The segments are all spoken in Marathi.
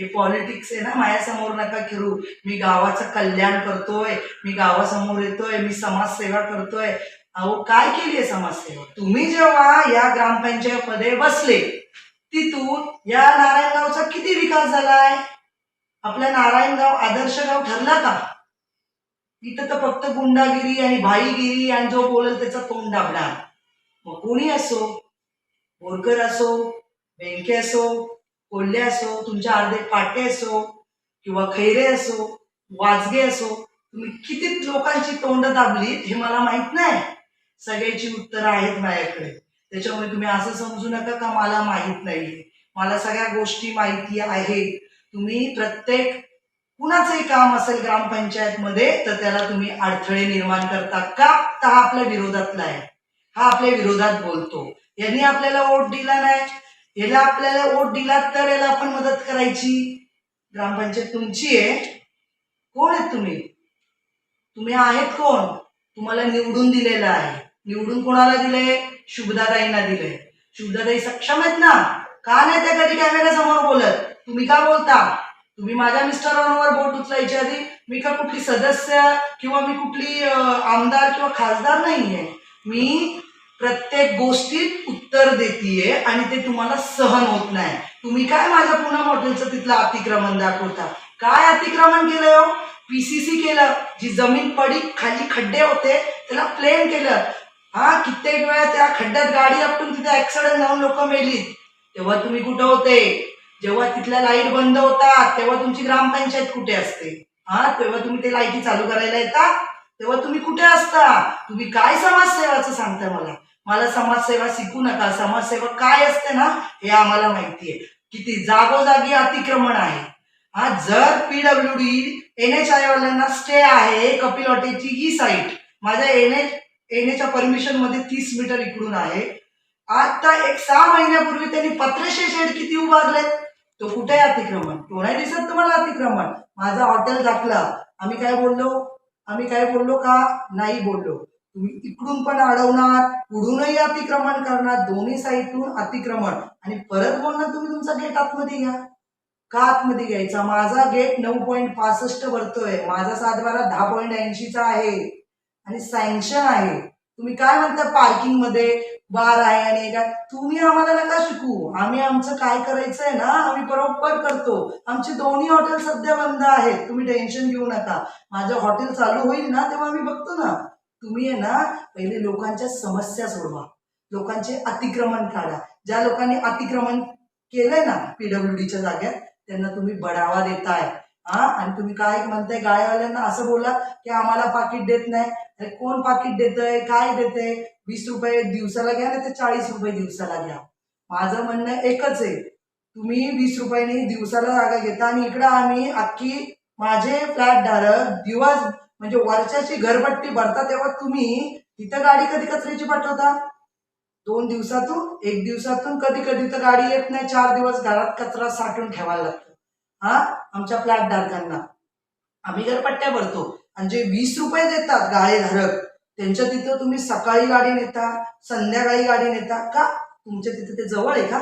हे पॉलिटिक्स आहे ना, माझ्यासमोर नका फिरू. मी गावाचं कल्याण करतोय, मी गावासमोर येतोय, मी समाजसेवा करतोय. अहो काय केली आहे समाजसेवा? तुम्ही जेव्हा या ग्रामपंचायत मध्ये बसले तिथून या नारायणगावचा किती विकास झालाय? आपला नारायणगाव आदर्श गाव ठरला का? इथं तर फक्त गुंडागिरी आणि भाईगिरी आणि जो बोलेल त्याचा तोंड दाबणार. मग कोणी असो, बोरकर असो, बेंके असो, कोल्हे असो, तुमच्या अर्धे पाटे असो किंवा खैरे असो, वाजगे असो, तुम्ही किती लोकांची तोंड दाबलीत हे मला माहित नाही. सगळ्याची उत्तरं आहेत माझ्याकडे. त्याच्यामुळे तुम्ही असं समजू नका का मला माहित नाही. मला सगळ्या गोष्टी माहिती आहेत. तुम्ही प्रत्येक कुणाचंही काम असेल ग्रामपंचायत मध्ये तर त्याला तुम्ही अडथळे निर्माण करता का? तर हा आपल्या विरोधातला आहे, हा आपल्या विरोधात बोलतो. यांनी आपल्याला वोट दिला नाही, याला आपल्याला वोट दिला तर याला आपण मदत करायची. ग्रामपंचायत तुमची आहे. कोण आहेत तुम्ही? तुम्ही आहेत कोण? तुम्हाला निवडून दिलेलं आहे. निवडून कोणाला दिले? शुभदाताईंना दिले. शुभदाताई सक्षम आहेत ना? का नाही त्या कधी कॅमेरा समोर बोलत? तुम्ही का बोलता? तुम्ही माझ्या मिस्टरांवर बोट उचलायच्या आधी मी का कुठली सदस्य किंवा मी कुठली आमदार किंवा खासदार नाहीये. मी प्रत्येक गोष्टीत उत्तर देतीये आणि ते तुम्हाला सहन होत नाही. तुम्ही काय माझ्या पूनम हॉटेलचं तिथलं अतिक्रमण दाखवता? काय अतिक्रमण केलं हो? पीसीसी केलं. जी जमीन पडी खाली खड्डे होते त्याला प्लेन केलं. हा, कित्येक वेळा त्या खड्ड्यात गाडी आपटून तिथे ऍक्सिडेंट जाऊन लोक मेली. तेव्हा तुम्ही कुठं होते? जेव्हा तिथल्या लाईट बंद होतात तेव्हा तुमची ग्रामपंचायत कुठे असते? हा, तेव्हा तुम्ही ते लाईटी चालू करायला येतात तेव्हा तुम्ही कुठे असता? तुम्ही काय समाजसेवाचं सांगताय मला? मला समाजसेवा शिकू नका. समाजसेवा काय असते ना हे आम्हाला माहितीये. किती जागोजागी अतिक्रमण आहे. हा, जर पीडब्ल्यूडी NHI वाल्यांना स्टे आहे कपिल हॉटेलची ही साईट माझ्या एनएचच्या परमिशन मध्ये 30 मीटर इकडून आहे. आता एक 6 महिन्यापूर्वी त्यांनी पत्रेशे शेड किती उभारले? तो कुठे अतिक्रमण? तो नाही दिसत तुम्हाला अतिक्रमण? माझा हॉटेल झाकला. आम्ही काय बोललो? आम्ही काय बोललो का? नाही बोललो. तुम्ही इकडून पण अडवणार, पुढूनही अतिक्रमण करणार, दोन्ही साईडून अतिक्रमण आणि परत बोलणार तुम्ही तुमचा गेट आतमध्ये घ्या. का आतमध्ये घ्यायचा? माझा गेट 9.65 भरतोय. माझा सातबारा 10.80चा आहे आणि सँक्शन आहे. तुम्ही काय म्हणता पार्किंग मध्ये बार आहे आणि काय? तुम्ही आम्हाला नका शिकू. आम्ही आमचं काय करायचंय ना आम्ही बरोबर करतो. आमचे दोन्ही हॉटेल सध्या बंद आहेत. तुम्ही टेन्शन घेऊ नका. माझं हॉटेल चालू होईल ना तेव्हा आम्ही बघतो ना. तुम्ही आहे ना पहिले लोकांच्या समस्या सोडवा, लोकांचे अतिक्रमण काढा. ज्या लोकांनी अतिक्रमण केलंय ना पीडब्ल्यूडीच्या जागेत त्यांना तुम्ही बढावा देताय. हा, आणि तुम्ही काय म्हणताय गाळेवाल्यांना असं बोला की आम्हाला पाकिट देत नाही. अरे कोण पाकिट देतंय? काय देते? 20 रुपये दिवसाला घ्या नाही तर 40 रुपये दिवसाला घ्या. माझं म्हणणं एकच आहे. तुम्ही 20 रुपयांनी दिवसाला जागा घेता आणि इकडं आम्ही अख्खी माझे फ्लॅट धारक दिवस म्हणजे वर्षाची घरपट्टी भरता तेव्हा तुम्ही तिथं गाडी कधी कचऱ्याची पाठवता? 2 दिवसातून 1 दिवसातून कधी कधी तर गाडी येत नाही. 4 दिवस घरात कचरा साठवून ठेवायला लागतो. हा, आमच्या फ्लॅट धारकांना आम्ही घरपट्ट्या भरतो आणि जे 20 रुपये देतात गाळेधारक त्यांच्या तिथं तुम्ही सकाळी गाडी नेता, संध्याकाळी गाडी नेता का? तुमच्या तिथे ते जवळ आहे का?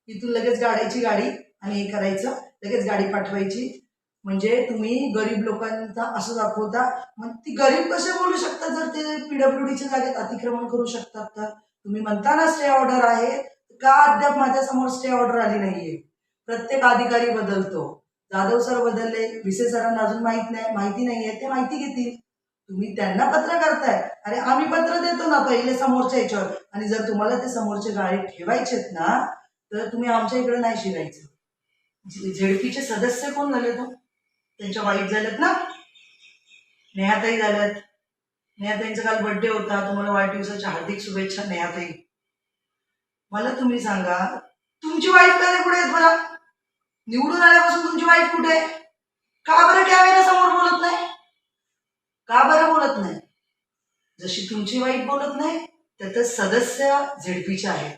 इथून लगेच गाड्याची गाडी आणि हे करायचं, लगेच गाडी पाठवायची. म्हणजे तुम्ही गरीब लोकांचा असं दाखवता. मग ती गरीब कसे बोलू शकतात जर ते पीडब्ल्यूडीच्या जागेत अतिक्रमण करू शकतात तर? तुम्ही म्हणता ना स्टे ऑर्डर आहे, का अद्याप माझ्या समोर स्टे ऑर्डर आली नाहीये? प्रत्येक अधिकारी बदलतो. जाधव सर बदलले, विसे सरांना अजून माहिती नाहीये, ते माहिती घेतील. तुम्ही त्यांना पत्र करताय. अरे आम्ही पत्र देतो ना पहिले समोरच्या ह्याच्यावर. आणि जर तुम्हाला ते समोरचे गाडी ठेवायचेत ना तर तुम्ही आमच्या इकडे नाही शिरायचं. झेडपीचे सदस्य कोण झाले तो? त्यांच्या वाईफ झाल्यात ना, नेहाताई झाल्यात. नेहाताईंचा काल बर्थडे होता. तुम्हाला वाढदिवसाच्या हार्दिक शुभेच्छा नेहाताई. मला तुम्ही सांगा तुमची वाईफ काय कुठे आहेत मला? निवडून आल्यापासून तुमची वाईफ कुठे आहे? का बरं कॅमेरा समोर बोलत नाही? का बरं बोलत नाही? जशी तुमची वाईफ बोलत नाही तर सदस्य झेडपीचे आहेत.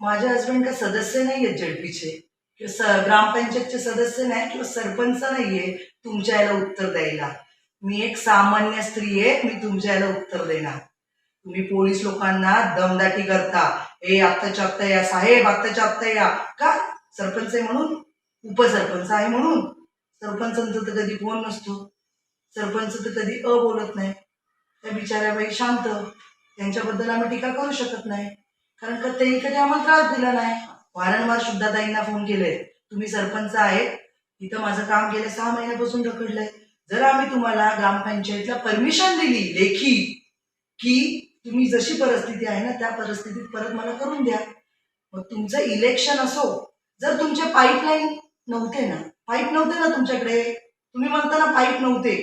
माझे हस्बंड का सदस्य नाही आहेत झेडपीचे किंवा ग्रामपंचायतचे सदस्य नाही किंवा सरपंच नाहीये तुमच्या याला उत्तर द्यायला. मी एक सामान्य स्त्री आहे. मी तुमच्या याला उत्तर देणार. तुम्ही पोलीस लोकांना दमदाटी करता. आत्ताच्या आत्ता या साहेब, आत्ताच्या आत्ता या. का? सरपंच आहे म्हणून? उपसरपंच आहे म्हणून. सरपंचांचा तर कधी फोन नसतो, सरपंच तर कधी बोलत नाही. त्या बिचाऱ्या बाई शांत, त्यांच्याबद्दल आम्ही टीका करू शकत नाही, कारण का ते कधी आम्हाला त्रास दिला नाही. वारंवार शुद्धा ताईंना फोन केले, तुम्ही सरपंच आहेत, इथं माझं काम गेल्या 6 महिन्यापासून रखडलंय. जर आम्ही तुम्हाला ग्रामपंचायतला परमिशन दिली लेखी, की तुम्ही जशी परिस्थिती आहे ना त्या परिस्थितीत परत मला करून द्या. मग तुमचं इलेक्शन असो, जर तुमचे पाईपलाईन नव्हते ना, पाईप नव्हते ना तुमच्याकडे, तुम्ही म्हणता ना पाईप नव्हते,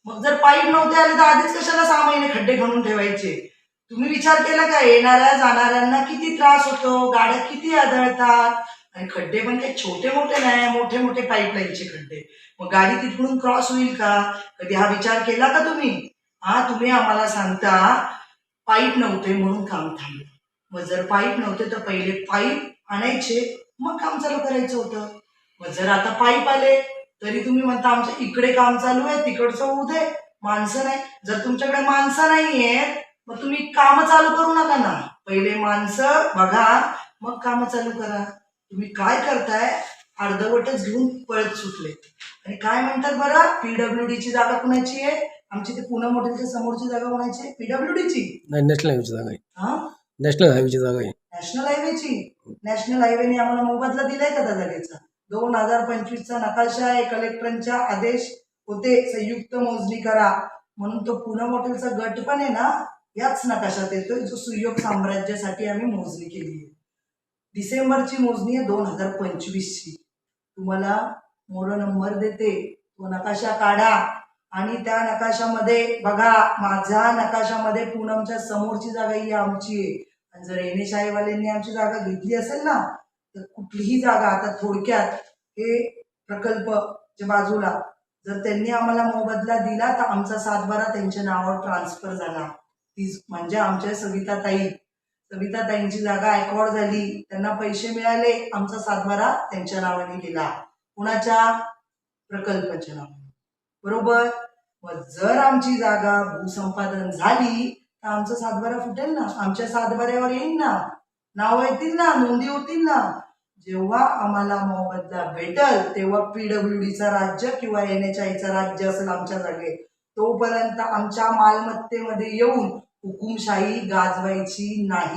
मग जर पाईप नव्हते आले तर आधीच कशाला 6 महिने खड्डे खणून ठेवायचे? तुम्ही विचार केला का येणाऱ्या जाणाऱ्यांना किती त्रास होतो, गाड्या किती आदळतात, आणि खड्डे पण काही छोटे मोठे नाही, मोठे मोठे पाईपलाईनचे खड्डे. मग गाडी तिकडून क्रॉस होईल का? कधी हा विचार केला का तुम्ही? तुम्ही आम्हाला सांगता पाईप नव्हते म्हणून काम थांबलं. मग जर पाईप नव्हते तर पहिले पाईप आणायचे, मग काम चालू करायचं होतं. मग जर आता पाईप आले तरी तुम्ही म्हणता आमच्या इकडे काम चालू आहे, तिकडचं होऊ दे, माणसं नाही. जर तुमच्याकडे माणसं नाहीयेत मग तुम्ही काम चालू करू नका ना, पहिले माणसं बघा मग काम चालू करा. तुम्ही काय करताय, अर्धवटच घेऊन पळत सुटले. आणि काय म्हणतात बरं, पीडब्ल्यूडीची जागा कुणाची आहे? आमची ते पुणे मॉडेलच्या समोरची जागा कोणाची आहे? पीडब्ल्यूडीची नाही, नॅशनल हायवेची जागा आहे. हा, नॅशनल हायवेची जागा आहे. नॅशनल हायवेची. नॅशनल हायवेने आम्हाला मोबदला दिलाय का त्या जागेचा? 2025चा नकाशा आहे, कलेक्टरांच्या आदेश होते संयुक्त मोजणी करा म्हणून. तो पुणे मॉडेलचा गट पण आहे ना, याच नकाशात येतोय जो सुयोग साम्राज्यासाठी आम्ही मोजणी केली आहे. डिसेंबरची मोजणी आहे 2025ची. तुम्हाला मोड नंबर देते, तो नकाशा काढा आणि त्या नकाशामध्ये बघा, माझ्या नकाशामध्ये पूनमच्या समोरची जागा ही आमची आहे. आणि जर एनएचआयवाल्यांनी आमची जागा घेतली असेल ना, तर कुठलीही जागा, आता थोडक्यात हे प्रकल्प च्या बाजूला जर त्यांनी आम्हाला मोबदला दिला तर आमचा सातबारा त्यांच्या नावावर ट्रान्सफर झाला. ती म्हणजे आमच्या सविताताईंची जागा अकॉर्ड झाली, त्यांना पैसे मिळाले, आमचा सातबारा त्यांच्या नावाने केला. कुणाच्या? प्रकल्पाच्या नावाने, बरोबर. मग जर आमची जागा भूसंपादन झाली तर आमचा सातबारा फुटेल ना, आमच्या सातबाऱ्यावर येईल ना, नाव येतील ना, नोंदी होतील ना. जेव्हा आम्हाला मोबदला भेटल तेव्हा पीडब्ल्यूडीचा राज्य किंवा एनएचआयचं राज्य असेल आमच्या जागेत, तोपर्यंत आमच्या मालमत्तेमध्ये येऊन हुकुमशाही गाजवायची नाही.